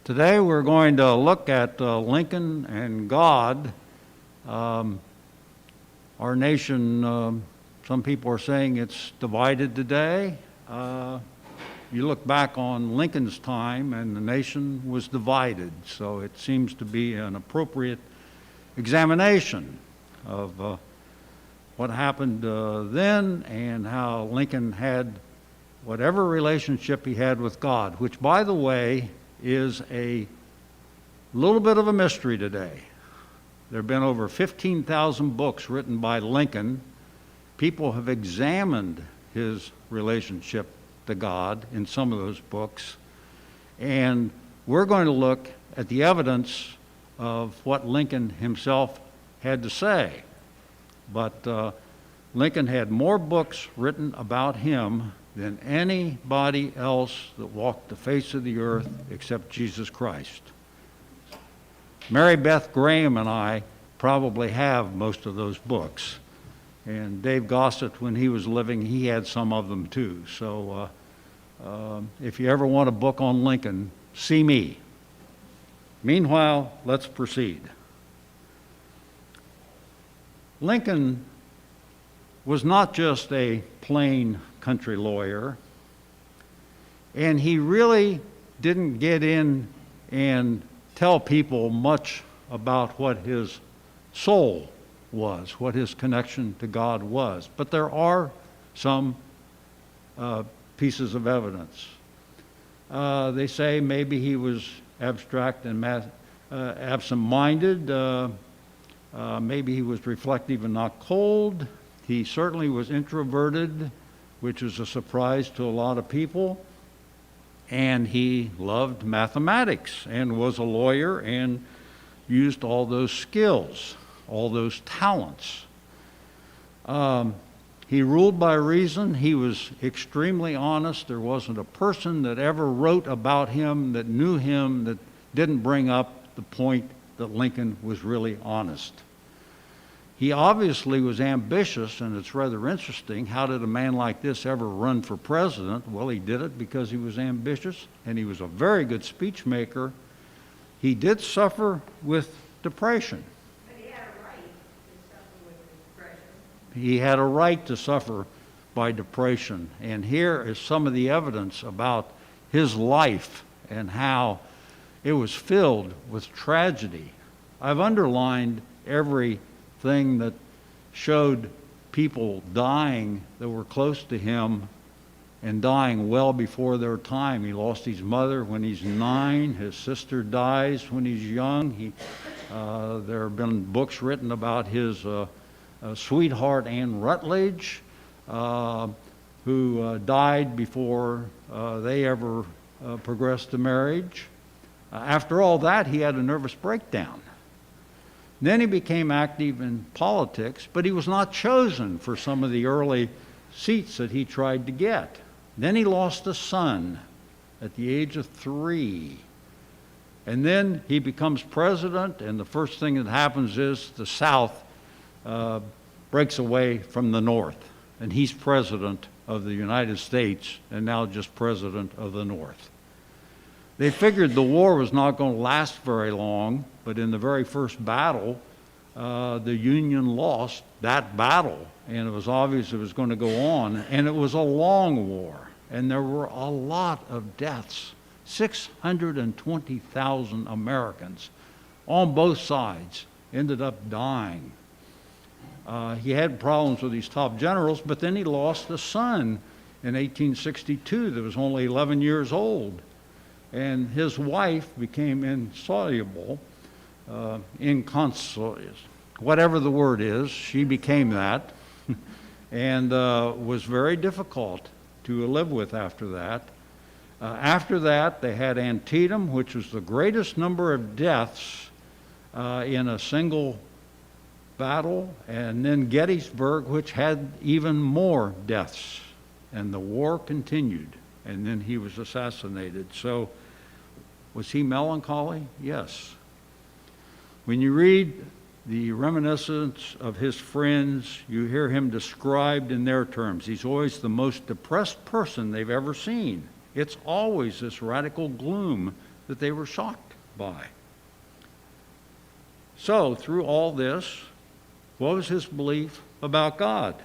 Today we're going to look at Lincoln and God. Our nation, some people are saying it's divided today. You look back on Lincoln's time and the nation was divided, so it seems to be an appropriate examination of what happened then and how Lincoln had whatever relationship he had with God, which, by the way, is a little bit of a mystery today. There have been over 15,000 books written by Lincoln. People have examined his relationship to God in some of those books. And we're going to look at the evidence of what Lincoln himself had to say. But Lincoln had more books written about him than anybody else that walked the face of the earth except Jesus Christ. Mary Beth Graham and I probably have most of those books. And Dave Gossett, when he was living, he had some of them too. So if you ever want a book on Lincoln, see me. Meanwhile, let's proceed. Lincoln was not just a plain country lawyer, and he really didn't get in and tell people much about what his soul was, what his connection to God was. But there are some pieces of evidence. They say maybe he was abstract and absent-minded. Maybe he was reflective and not cold. He certainly was introverted, which is a surprise to a lot of people. And he loved mathematics and was a lawyer and used all those skills, all those talents. He ruled by reason. He was extremely honest. There wasn't a person that ever wrote about him, that knew him, that didn't bring up the point that Lincoln was really honest. He obviously was ambitious, and it's rather interesting. How did a man like this ever run for president? Well, he did it because he was ambitious, and he was a very good speech maker. He did suffer with depression. But he had a right to suffer with depression. He had a right to suffer by depression. And here is some of the evidence about his life and how it was filled with tragedy. I've underlined everything that showed people dying that were close to him and dying well before their time. He lost his mother when he's 9. His sister dies when he's young. There have been books written about his sweetheart, Anne Rutledge, who died before they ever progressed to marriage. After all that, he had a nervous breakdown. Then he became active in politics, but he was not chosen for some of the early seats that he tried to get. Then he lost a son at the age of 3. And then he becomes president, and the first thing that happens is the South breaks away from the North. And he's president of the United States, and now just president of the North. They figured the war was not going to last very long, but in the very first battle, the Union lost that battle, and it was obvious it was going to go on, and it was a long war, and there were a lot of deaths. 620,000 Americans on both sides ended up dying. He had problems with his top generals, but then he lost a son in 1862 that was only 11 years old. And his wife became insoluble, inconsolable, whatever the word is, she became that, and was very difficult to live with after that. After that, they had Antietam, which was the greatest number of deaths in a single battle, and then Gettysburg, which had even more deaths. And the war continued, and then he was assassinated. So, was he melancholy? Yes. When you read the reminiscence of his friends, you hear him described in their terms. He's always the most depressed person they've ever seen. It's always this radical gloom that they were shocked by. So, through all this, what was his belief about God?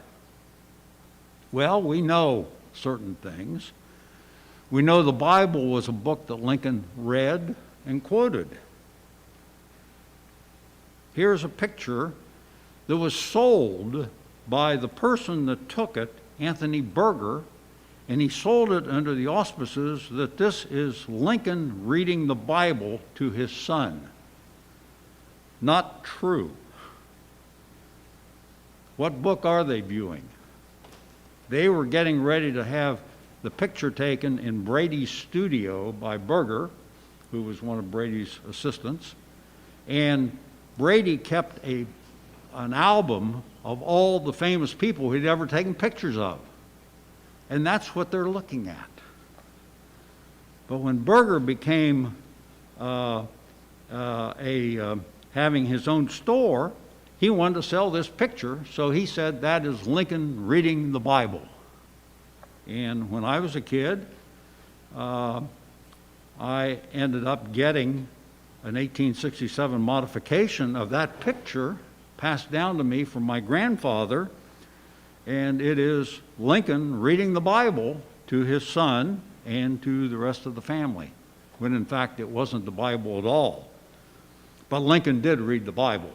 Well, we know certain things. We know the Bible was a book that Lincoln read and quoted. Here's a picture that was sold by the person that took it, Anthony Berger, and he sold it under the auspices that this is Lincoln reading the Bible to his son. Not true. What book are they viewing? They were getting ready to have the picture taken in Brady's studio by Berger, who was one of Brady's assistants, and Brady kept an album of all the famous people he'd ever taken pictures of. And that's what they're looking at. But when Berger became having his own store, he wanted to sell this picture, so he said that is Lincoln reading the Bible. And when I was a kid, I ended up getting an 1867 modification of that picture passed down to me from my grandfather, and it is Lincoln reading the Bible to his son and to the rest of the family, when in fact it wasn't the Bible at all. But Lincoln did read the Bible.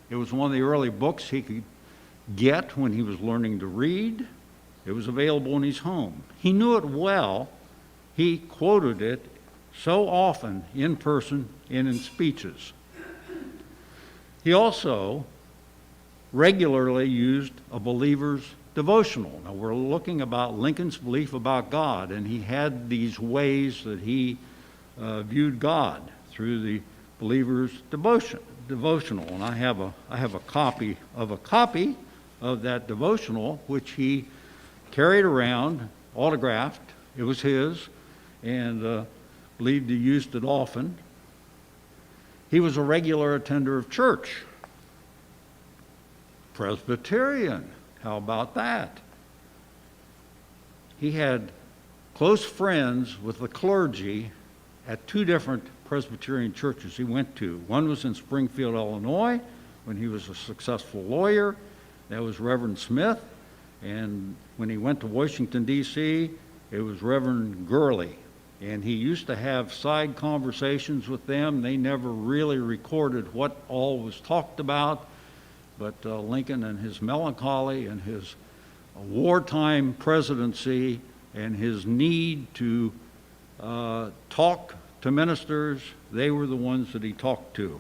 It was one of the early books he could get when he was learning to read. It was available in his home. He knew it well. He quoted it so often in person and in speeches. He also regularly used a believer's devotional. Now, we're looking about Lincoln's belief about God, and he had these ways that he viewed God through the believer's devotional. And I have a copy of that devotional, which he carried around, autographed. It was his, and believed he used it often. He was a regular attender of church. Presbyterian, how about that? He had close friends with the clergy at two different Presbyterian churches he went to. One was in Springfield, Illinois, when he was a successful lawyer. That was Reverend Smith. And when he went to Washington, D.C., it was Reverend Gurley. And he used to have side conversations with them. They never really recorded what all was talked about. But Lincoln and his melancholy and his wartime presidency and his need to talk to ministers, they were the ones that he talked to.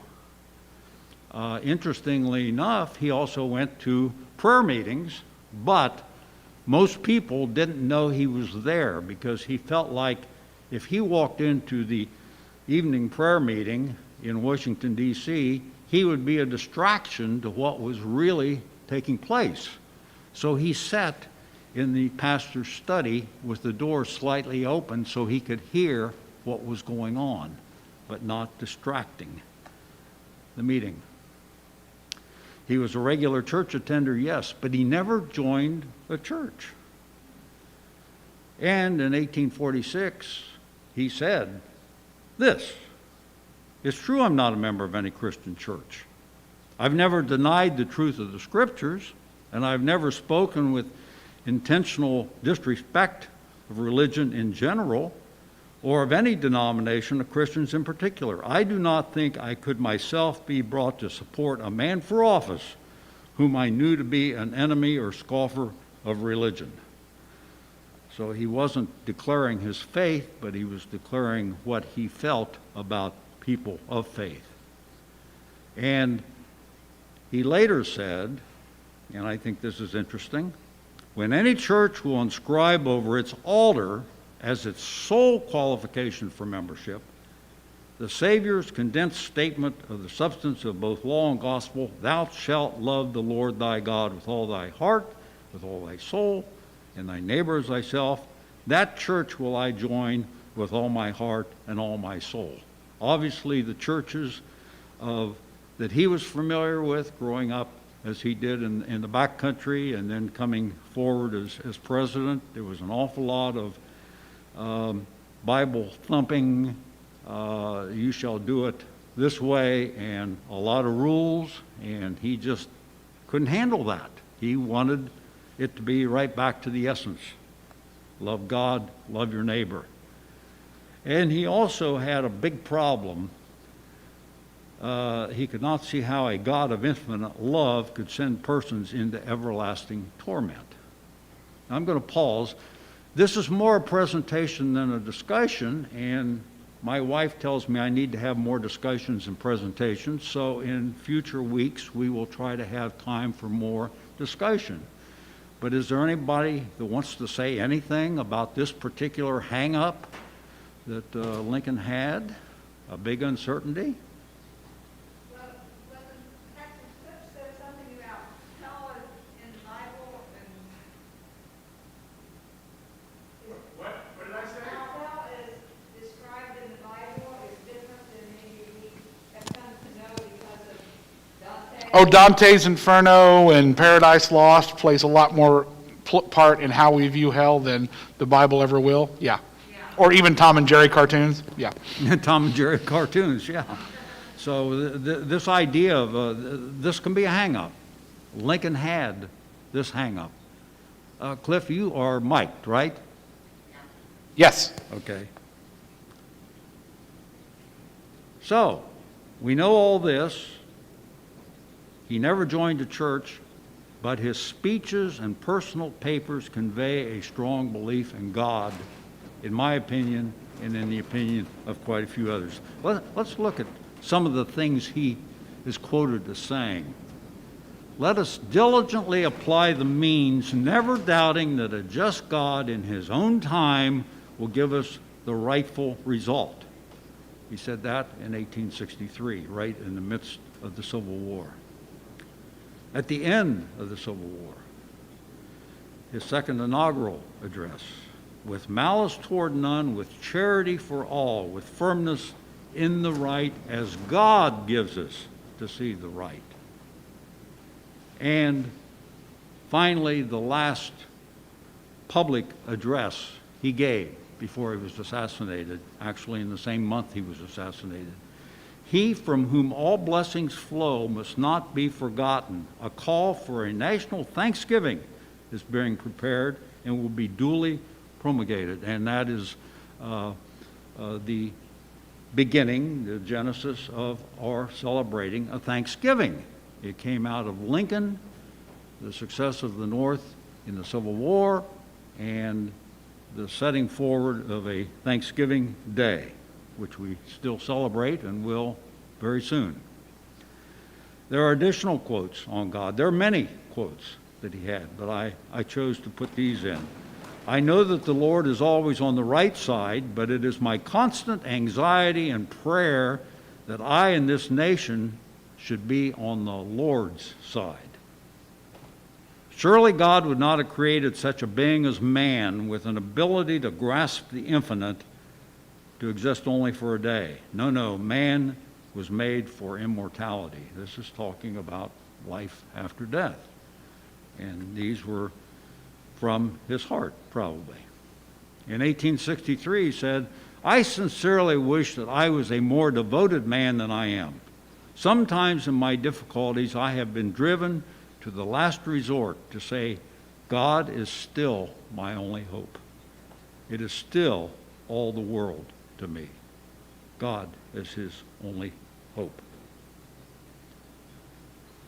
Interestingly enough, he also went to prayer meetings, but most people didn't know he was there because he felt like if he walked into the evening prayer meeting in Washington, D.C., he would be a distraction to what was really taking place. So he sat in the pastor's study with the door slightly open so he could hear what was going on, but not distracting the meeting. He was a regular church attender, yes, but he never joined a church. And in 1846, he said this: "It's true I'm not a member of any Christian church. I've never denied the truth of the Scriptures, and I've never spoken with intentional disrespect of religion in general, or of any denomination of Christians in particular. I do not think I could myself be brought to support a man for office whom I knew to be an enemy or scoffer of religion." So he wasn't declaring his faith, but he was declaring what he felt about people of faith. And he later said, and I think this is interesting, "When any church will inscribe over its altar as its sole qualification for membership the Savior's condensed statement of the substance of both law and gospel, 'Thou shalt love the Lord thy God with all thy heart, with all thy soul, and thy neighbor as thyself,' that church will I join with all my heart and all my soul." Obviously, the churches that he was familiar with growing up as he did in the back country and then coming forward as president, there was an awful lot of Bible thumping you shall do it this way, and a lot of rules, and he just couldn't handle that. He wanted it to be right back to the essence. Love God, love your neighbor. And he also had a big problem. He could not see how a God of infinite love could send persons into everlasting torment. Now, I'm going to pause. This is more a presentation than a discussion, and my wife tells me I need to have more discussions and presentations, so in future weeks we will try to have time for more discussion. But is there anybody that wants to say anything about this particular hang-up that Lincoln had, a big uncertainty? Well, the Texas Script said something about hell in the Bible and. What did I say? How hell is described in the Bible is different than maybe we have come to know because of Dante. Oh, Dante's Inferno and Paradise Lost plays a lot more part in how we view hell than the Bible ever will. Yeah. Or even Tom and Jerry cartoons. Yeah. Tom and Jerry cartoons, yeah. So this idea of this can be a hang-up. Lincoln had this hang-up. Cliff, you are mic'd, right? Yes. Okay. So, we know all this. He never joined a church, but his speeches and personal papers convey a strong belief in God, in my opinion, and in the opinion of quite a few others. Let's look at some of the things he is quoted as saying. Let us diligently apply the means, never doubting that a just God in his own time will give us the rightful result. He said that in 1863, right in the midst of the Civil War. At the end of the Civil War, his second inaugural address, with malice toward none, with charity for all, with firmness in the right, as God gives us to see the right. And finally, the last public address he gave before he was assassinated, actually in the same month he was assassinated. He from whom all blessings flow must not be forgotten. A call for a national thanksgiving is being prepared and will be duly promulgated. And that is the beginning, the genesis of our celebrating a Thanksgiving. It came out of Lincoln, the success of the North in the Civil War, and the setting forward of a Thanksgiving Day, which we still celebrate and will very soon. There are additional quotes on God. There are many quotes that he had, but I chose to put these in. I know that the Lord is always on the right side, but it is my constant anxiety and prayer that I and this nation should be on the Lord's side. Surely God would not have created such a being as man with an ability to grasp the infinite to exist only for a day. No, man was made for immortality. This is talking about life after death. And these were from his heart, probably. In 1863, he said, I sincerely wish that I was a more devoted man than I am. Sometimes in my difficulties, I have been driven to the last resort to say, God is still my only hope. It is still all the world to me. God is his only hope.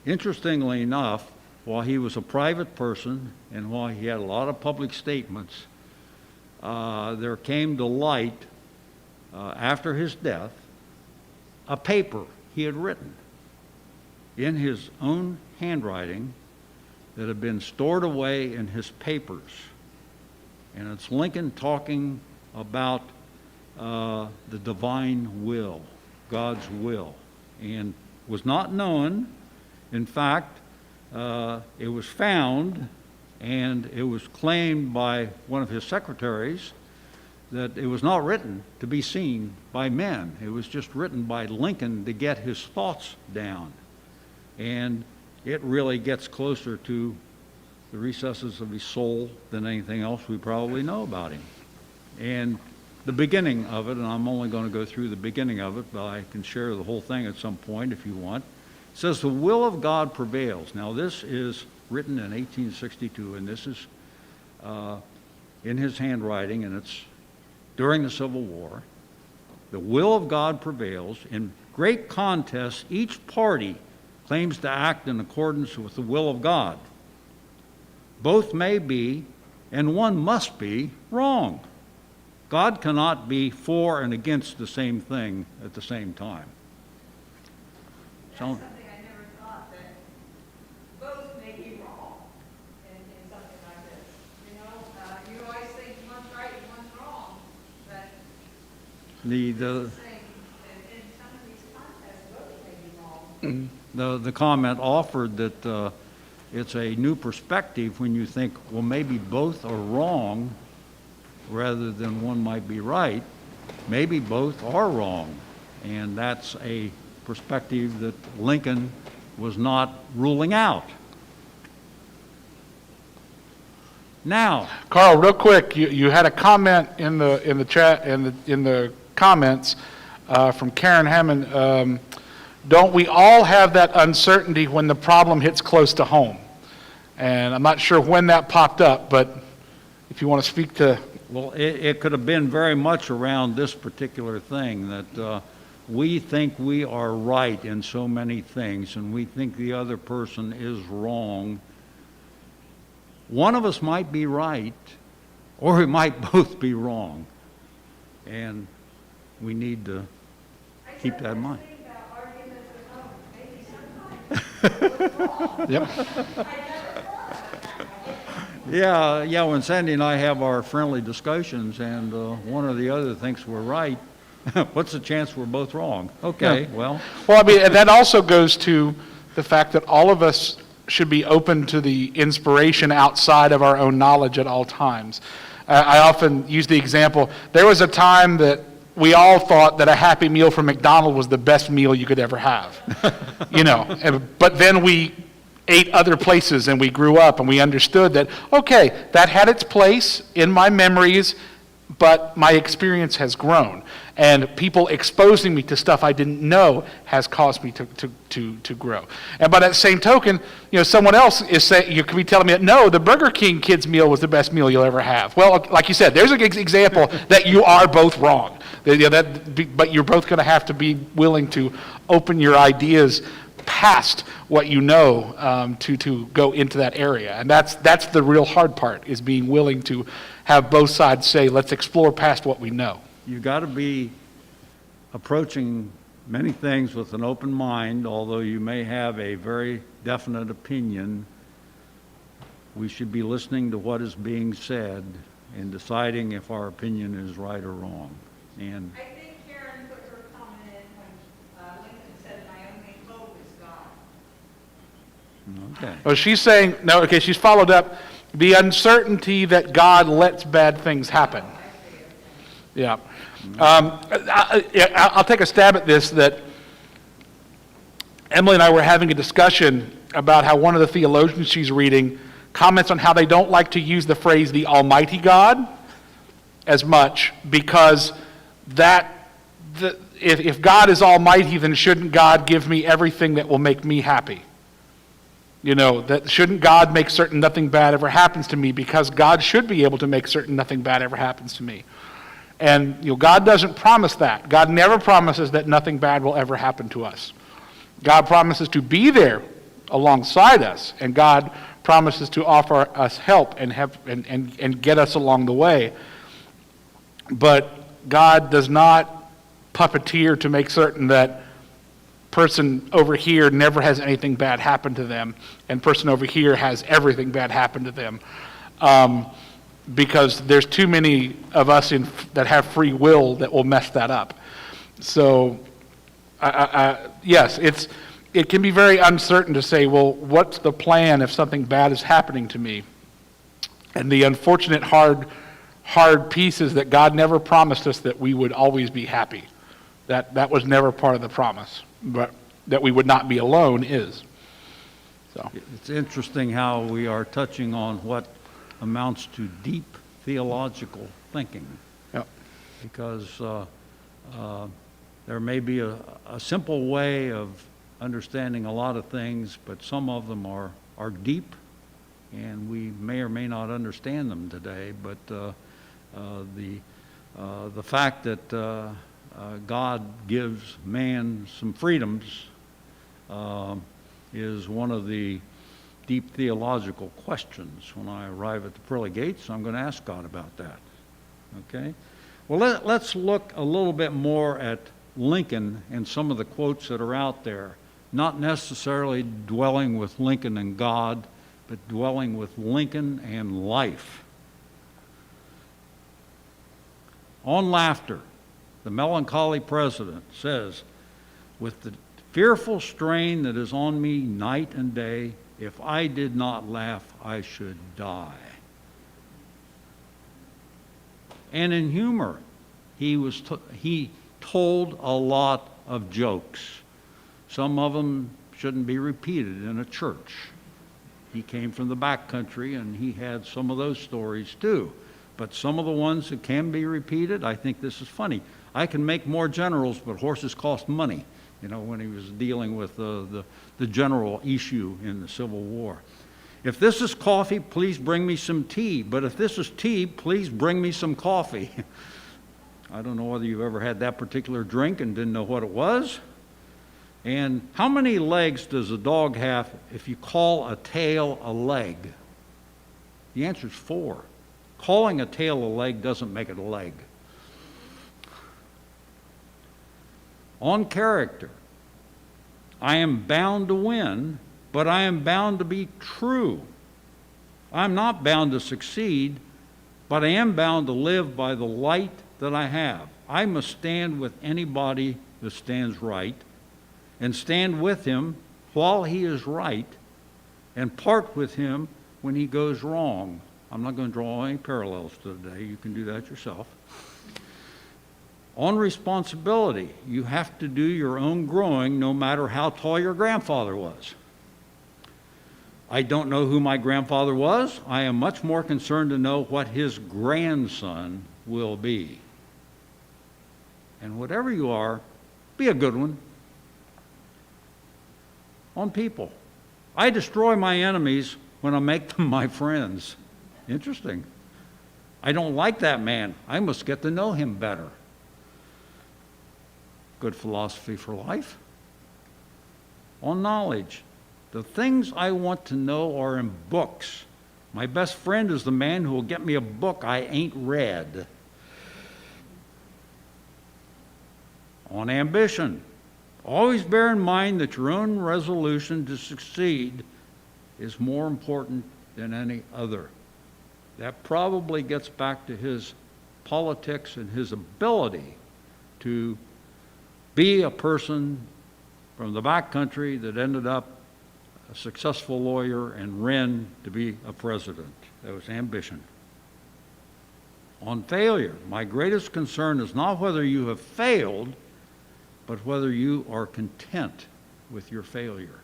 Interestingly enough, while he was a private person and while he had a lot of public statements, there came to light after his death a paper he had written in his own handwriting that had been stored away in his papers. And it's Lincoln talking about the divine will, God's will, and was not known. In fact, it was found and it was claimed by one of his secretaries that it was not written to be seen by men. It was just written by Lincoln to get his thoughts down. And it really gets closer to the recesses of his soul than anything else we probably know about him. And the beginning of it, and I'm only going to go through the beginning of it, but I can share the whole thing at some point if you want. It says, the will of God prevails. Now, this is written in 1862, and this is in his handwriting, and it's during the Civil War. The will of God prevails. In great contests, each party claims to act in accordance with the will of God. Both may be, and one must be, wrong. God cannot be for and against the same thing at the same time. That's something I never thought, that both may be wrong in something like this. You always think one's right and one's wrong, but The saying that in some of these contests, both may be wrong. the comment offered that it's a new perspective when you think, well, maybe both are wrong rather than one might be right. Maybe both are wrong. And that's a perspective that Lincoln was not ruling out. Now, Carl, real quick, you had a comment in the chat, in the comments from Karen Hammond. Don't we all have that uncertainty when the problem hits close to home? And I'm not sure when that popped up, but if you want to speak to... well, it could have been very much around this particular thing, that we think we are right in so many things, and we think the other person is wrong. One of us might be right, or we might both be wrong. And we need to keep that in mind. Yep. Yeah, when Sandy and I have our friendly discussions and one or the other thinks we're right, what's the chance we're both wrong? Okay, well. Well, I mean, and that also goes to the fact that all of us should be open to the inspiration outside of our own knowledge at all times. I often use the example, there was a time that we all thought that a Happy Meal from McDonald's was the best meal you could ever have. But then we ate other places and we grew up and we understood that, okay, that had its place in my memories, but my experience has grown. And people exposing me to stuff I didn't know has caused me to grow. And by that same token, someone else is saying, you could be telling me that, no, the Burger King kids meal was the best meal you'll ever have. Well, like you said, there's an example that you are both wrong. But you're both going to have to be willing to open your ideas past what you know to go into that area. And that's the real hard part, is being willing to have both sides say, let's explore past what we know. You've got to be approaching many things with an open mind, although you may have a very definite opinion. We should be listening to what is being said and deciding if our opinion is right or wrong. And I think Karen put her comment in when Lincoln said, my only hope is God. okay. Oh, she's saying, no, okay, she's followed up, the uncertainty that God lets bad things happen. Yeah. I'll take a stab at this, that Emily and I were having a discussion about how one of the theologians she's reading comments on how they don't like to use the phrase the Almighty God as much, because if God is almighty, then shouldn't God give me everything that will make me happy? That shouldn't God make certain nothing bad ever happens to me, because God should be able to make certain nothing bad ever happens to me. And God doesn't promise that. God never promises that nothing bad will ever happen to us. God promises to be there alongside us, and God promises to offer us help and get us along the way. But God does not puppeteer to make certain that person over here never has anything bad happen to them, and person over here has everything bad happen to them. Because there's too many of us that have free will that will mess that up. So, yes, it can be very uncertain to say, well, what's the plan if something bad is happening to me? And the unfortunate hard piece is that God never promised us that we would always be happy. That was never part of the promise. But that we would not be alone is. So It's interesting how we are touching on what amounts to deep theological thinking. Yep. because there may be a simple way of understanding a lot of things, but some of them are deep, and we may or may not understand them today. But the fact that God gives man some freedoms is one of the deep theological questions. When I arrive at the pearly gates, I'm going to ask God about that. Okay? Well, let's look a little bit more at Lincoln and some of the quotes that are out there. Not necessarily dwelling with Lincoln and God, but dwelling with Lincoln and life. On laughter, the melancholy president says, "With the fearful strain that is on me night and day, if I did not laugh, I should die." And in humor, he told a lot of jokes. Some of them shouldn't be repeated in a church. He came from the back country, and he had some of those stories too. But some of the ones that can be repeated, I think this is funny. "I can make more generals, but horses cost money." You know, when he was dealing with the general issue in the Civil War. "If this is coffee, please bring me some tea. But if this is tea, please bring me some coffee." I don't know whether you've ever had that particular drink and didn't know what it was. And how many legs does a dog have if you call a tail a leg? The answer is 4. Calling a tail a leg doesn't make it a leg. On character, "I am bound to win, but I am bound to be true. I'm not bound to succeed, but I am bound to live by the light that I have. I must stand with anybody that stands right, and stand with him while he is right, and part with him when he goes wrong." I'm not going to draw any parallels today. You can do that yourself. On responsibility, you have to do your own growing no matter how tall your grandfather was. "I don't know who my grandfather was. I am much more concerned to know what his grandson will be." And whatever you are, be a good one. On people, "I destroy my enemies when I make them my friends." Interesting. "I don't like that man. I must get to know him better." Good philosophy for life. On knowledge, "The things I want to know are in books. My best friend is the man who will get me a book I ain't read." On ambition, "Always bear in mind that your own resolution to succeed is more important than any other." That probably gets back to his politics and his ability to be a person from the back country that ended up a successful lawyer and ran to be a president. That was ambition. On failure, "My greatest concern is not whether you have failed, but whether you are content with your failure."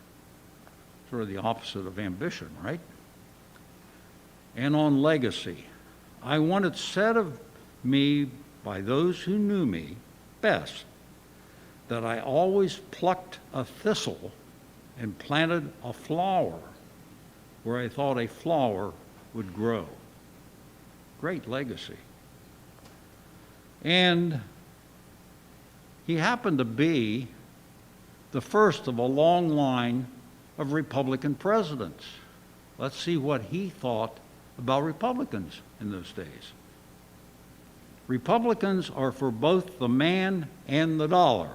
Sort of the opposite of ambition, right? And on legacy, "I want it said of me by those who knew me best that I always plucked a thistle and planted a flower where I thought a flower would grow." Great legacy. And he happened to be the first of a long line of Republican presidents. Let's see what he thought about Republicans in those days. "Republicans are for both the man and the dollar.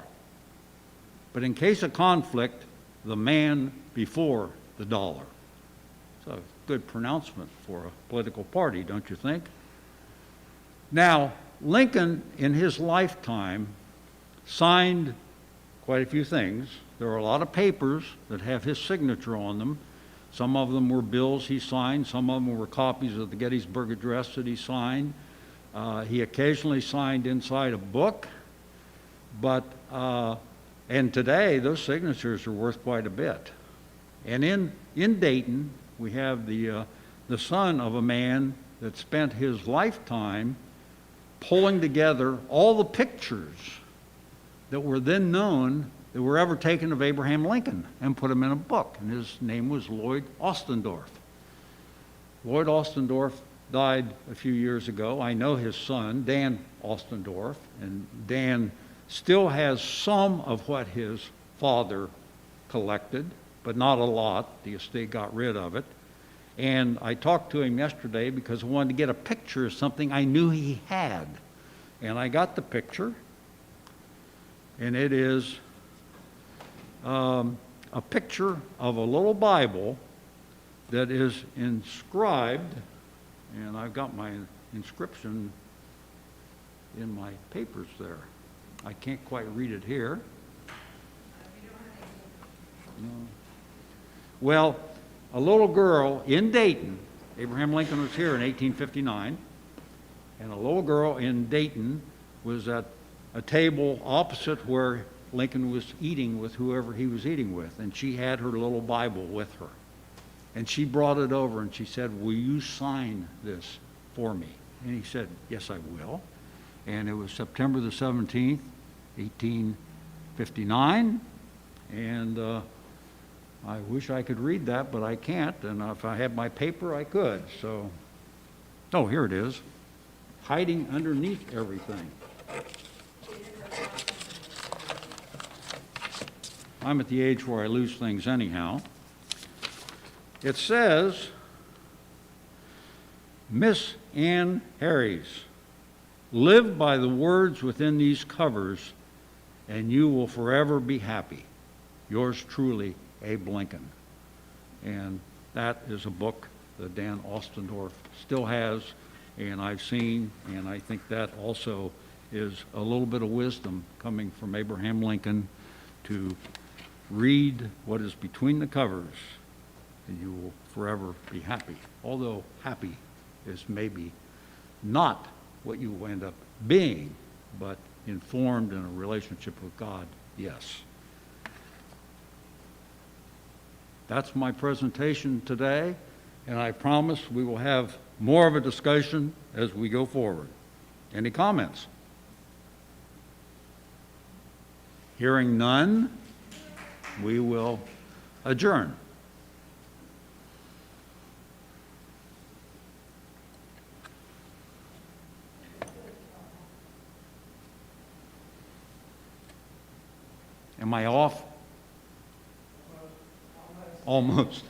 But in case of conflict, the man before the dollar." It's a good pronouncement for a political party, don't you think? Now, Lincoln, in his lifetime, signed quite a few things. There are a lot of papers that have his signature on them. Some of them were bills he signed. Some of them were copies of the Gettysburg Address that he signed. He occasionally signed inside a book. But, and today, those signatures are worth quite a bit. And in Dayton, we have the son of a man that spent his lifetime pulling together all the pictures that were then known that were ever taken of Abraham Lincoln and put them in a book. And his name was Lloyd Ostendorf. Lloyd Ostendorf died a few years ago. I know his son, Dan Ostendorf, and Dan still has some of what his father collected, but not a lot. The estate got rid of it. And I talked to him yesterday because I wanted to get a picture of something I knew he had. And I got the picture, and it is a picture of a little Bible that is inscribed, and I've got my inscription in my papers there. I can't quite read it here. No. Well, a little girl in Dayton, Abraham Lincoln was here in 1859, and a little girl in Dayton was at a table opposite where Lincoln was eating with whoever he was eating with, and she had her little Bible with her. And she brought it over and she said, "Will you sign this for me?" And he said, "Yes, I will." And it was September the 17th, 1859, and I wish I could read that, but I can't, and if I had my paper, I could. So, oh, here it is, hiding underneath everything. I'm at the age where I lose things anyhow. It says, Miss Ann Harries, live by the words within these covers, and you will forever be happy. Yours truly, Abe Lincoln. And that is a book that Dan Ostendorf still has, and I've seen, and I think that also is a little bit of wisdom coming from Abraham Lincoln to read what is between the covers, and you will forever be happy. Although happy is maybe not what you will end up being, but informed in a relationship with God, yes. That's my presentation today, and I promise we will have more of a discussion as we go forward. Any comments? Hearing none, we will adjourn. Am I off? Almost.